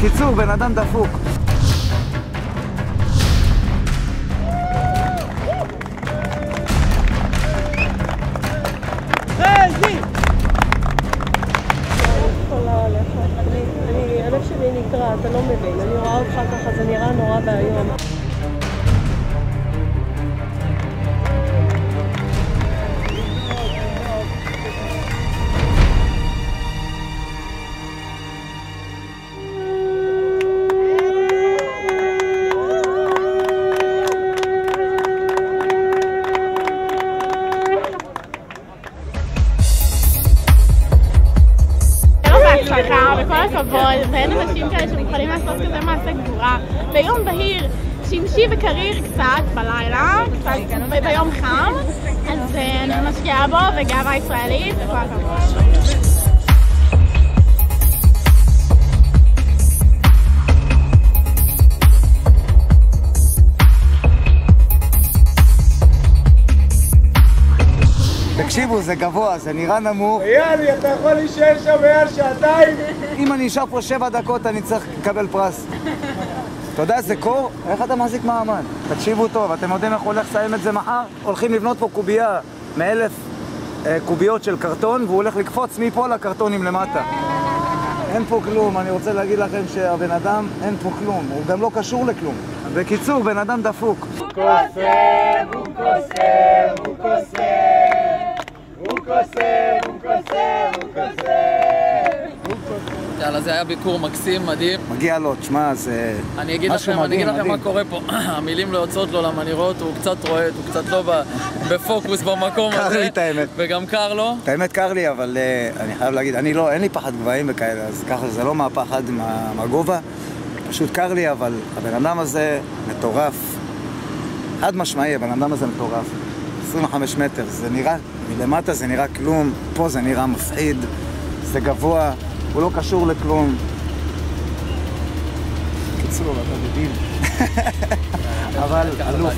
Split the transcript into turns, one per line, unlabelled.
בקיצור, בן אדם דפוק.
הלב שלי נקרע, אתה לא מבין, אני רואה אותך ככה, זה נראה נורא והיום.
בהצלחה וכל הכבוד, ואין אנשים כאלה שמוכנים לעשות כזה מעשה גבורה ביום בהיר, שמשי וקריר קצת בלילה, קצת ביום חם, אז אני משקיעה בו וגאווה ישראלית וכל הכבוד.
תקשיבו, זה גבוה, זה נראה נמוך.
יאללה, אתה יכול להישאר שם מעל שעתיים?
אם אני אשאר פה 7 דקות, אני צריך לקבל פרס. אתה יודע, זה קור? איך אתה מחזיק מעמד? תקשיבו טוב, אתם יודעים איך הולך לסיים את זה מחר? הולכים לבנות פה קובייה מ1,000 קוביות של קרטון, והוא הולך לקפוץ מפה לקרטונים למטה. אין פה כלום, אני רוצה להגיד לכם שהבן אדם, אין פה כלום, הוא גם לא קשור לכלום. בקיצור, בן אדם דפוק.
הוא קוסם, הוא קוסם, הוא קוסם. הוא קוסם, הוא קוסם, הוא קוסם.
יאללה, זה היה ביקור מקסים, מדהים.
מגיע לו, תשמע, זה משהו מדהים.
אני אגיד לכם מה קורה פה. המילים לא יוצאות לו למנהירות, הוא קצת רועד, הוא קצת לא בפוקוס במקום הזה.
קר לי את האמת.
וגם קר לו.
את האמת קר לי, אבל אני חייב להגיד, אין לי פחד גבוהים וכאלה, אז ככה זה לא מהפחד מהגובה. פשוט קר לי, אבל הבן אדם הזה מטורף. חד משמעי, הבן אדם הזה מטורף. 25 מטר, זה נראה, מלמטה זה נראה כלום, פה זה נראה מפחיד, זה גבוה, הוא לא קשור לכלום. קיצור, אתה בדיל. אבל אלוף.